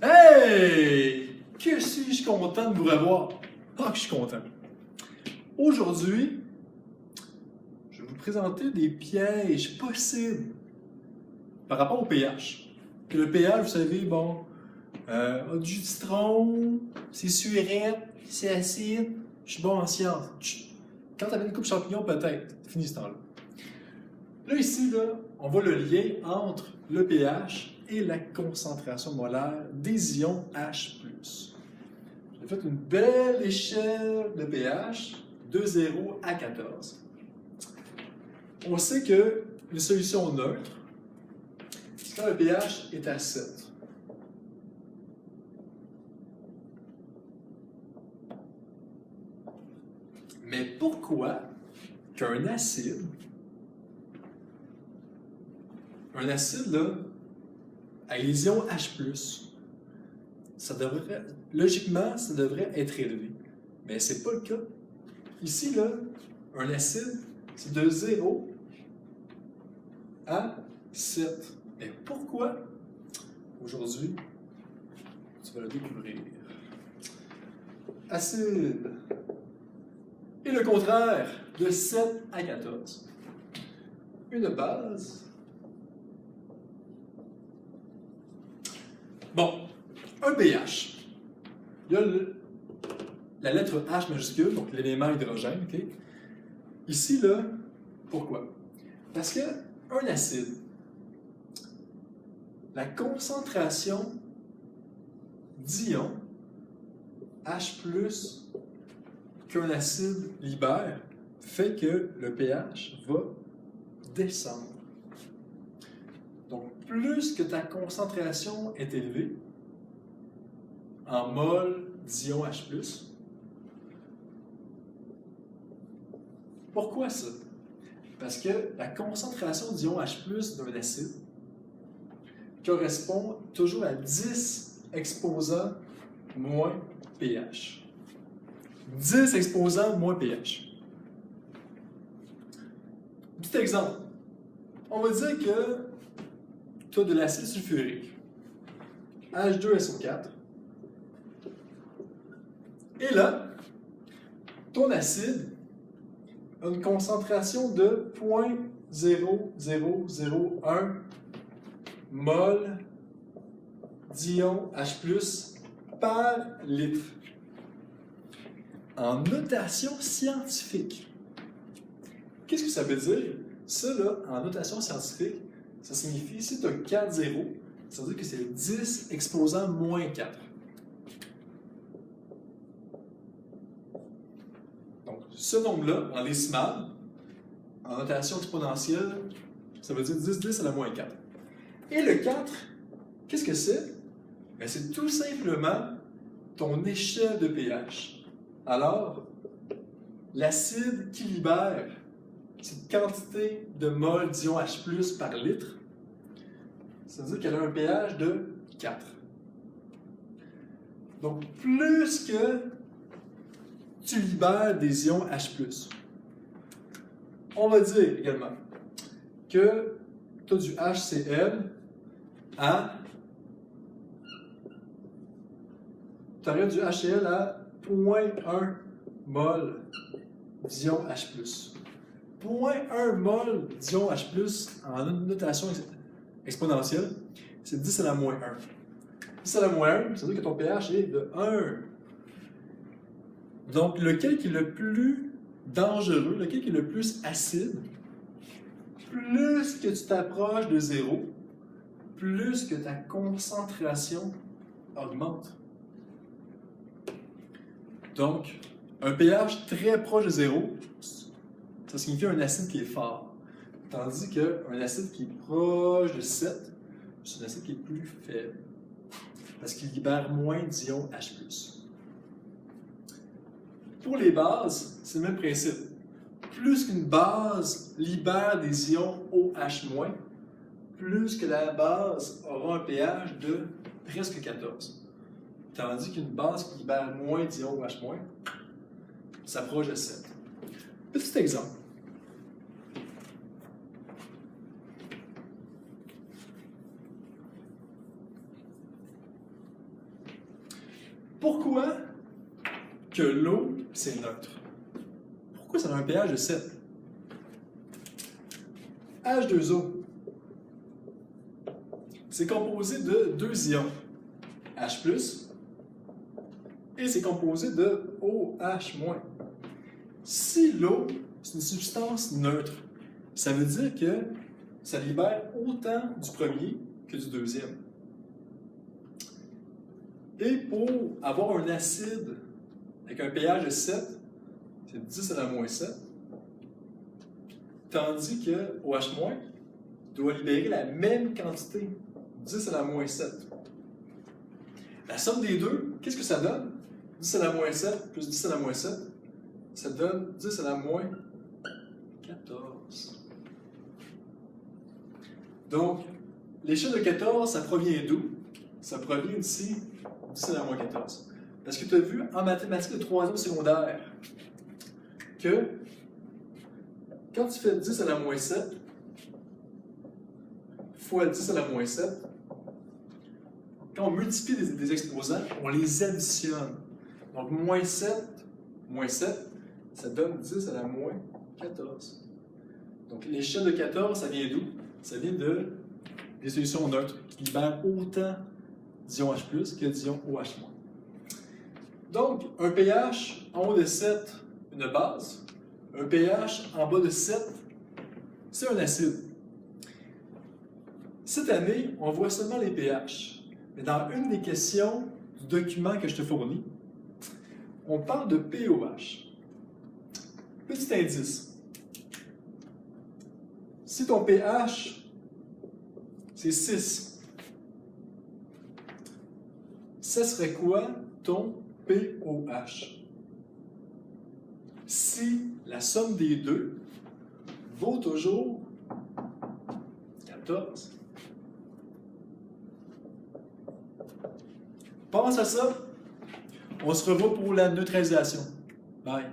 Hey! Que suis-je content de vous revoir? Ah, que je suis content. Aujourd'hui, je vais vous présenter des pièges possibles par rapport au pH. Que le pH, vous savez, bon, a du jus de citron, c'est surette, c'est acide, je suis bon en sciences. Quand tu avais une coupe champignon, peut-être. Fini ce temps-là. Là, ici, là, on voit le lien entre le pH et la concentration molaire des ions H+. J'ai fait une belle échelle de pH de 0 à 14. On sait que les solutions neutres, c'est quand le pH est à 7. Mais pourquoi qu'un acide, là, à les ions H+, logiquement, ça devrait être élevé. Mais ce n'est pas le cas. Ici, là, un acide, c'est de 0 à 7. Mais pourquoi? Aujourd'hui, tu vas le découvrir. Acide. Et le contraire, de 7 à 14. Une base. Bon, un pH. Il y a la lettre H majuscule, donc l'élément hydrogène, OK? Ici, là, pourquoi? Parce qu'un acide, la concentration d'ions H+, qu'un acide libère, fait que le pH va descendre. Donc, plus que ta concentration est élevée, en mol d'ion H+. Pourquoi ça? Parce que la concentration d'ion H+ d'un acide correspond toujours à 10 exposants moins pH. 10 exposants moins pH. Petit exemple. On va dire que tu as de l'acide sulfurique, H2SO4. Et là, ton acide a une concentration de 0.0001 mol d'ion H+ par litre. En notation scientifique. Qu'est-ce que ça veut dire? Ça, là, en notation scientifique, ça signifie, si tu as 4 zéros, ça veut dire que c'est 10 exposant moins 4. Donc, ce nombre-là, en décimal, en notation exponentielle, ça veut dire 10 à la moins 4. Et le 4, qu'est-ce que c'est? Ben, c'est tout simplement ton échelle de pH. Alors, l'acide qui libère cette quantité de mol d'ion H+ par litre, ça veut dire qu'elle a un pH de 4. Donc, plus que tu libères des ions H+, on va dire également que tu as du HCl à... Tu aurais du HCl à 0.1 mol d'ion H+. 0.1 mol d'ion H+, en notation exponentielle, c'est 10 à la moins 1. 10 à la moins 1, ça veut dire que ton pH est de 1. Donc, lequel qui est le plus dangereux, lequel qui est le plus acide, plus que tu t'approches de 0, plus que ta concentration augmente. Donc, un pH très proche de 0, ça signifie un acide qui est fort. Tandis qu'un acide qui est proche de 7, c'est un acide qui est plus faible. Parce qu'il libère moins d'ions H+. Pour les bases, c'est le même principe. Plus qu'une base libère des ions OH-, plus que la base aura un pH de presque 14. Tandis qu'une base qui libère moins d'ions OH- s'approche de 7. Petit exemple. Pourquoi que l'eau, c'est neutre? Pourquoi ça a un pH de 7? H2O, c'est composé de deux ions, H+, et c'est composé de OH-. Si l'eau, c'est une substance neutre, ça veut dire que ça libère autant du premier que du deuxième. Et pour avoir un acide avec un pH de 7, c'est 10 à la moins 7, tandis que OH- doit libérer la même quantité, 10 à la moins 7. La somme des deux, qu'est-ce que ça donne? 10 à la moins 7 plus 10 à la moins 7, ça donne 10 à la moins 14. Donc, l'échelle de 14, ça provient d'où? Ça provient ici, 10 à la moins 14. Parce que tu as vu en mathématiques de 3e secondaire que quand tu fais 10 à la moins 7 fois 10 à la moins 7, quand on multiplie des exposants, on les additionne. Donc, moins 7, ça donne 10 à la moins 14. Donc, l'échelle de 14, ça vient d'où? Ça vient des solutions neutres qui libèrent autant d'ions H+, que d'ions OH-. Donc, un pH en haut de 7, une base. Un pH en bas de 7, c'est un acide. Cette année, on voit seulement les pH. Mais dans une des questions du document que je te fournis, on parle de pOH. Petit indice. Si ton pH, c'est 6, ça serait quoi ton pOH? Si la somme des deux vaut toujours 14. Pense à ça. On se revoit pour la neutralisation. Bye.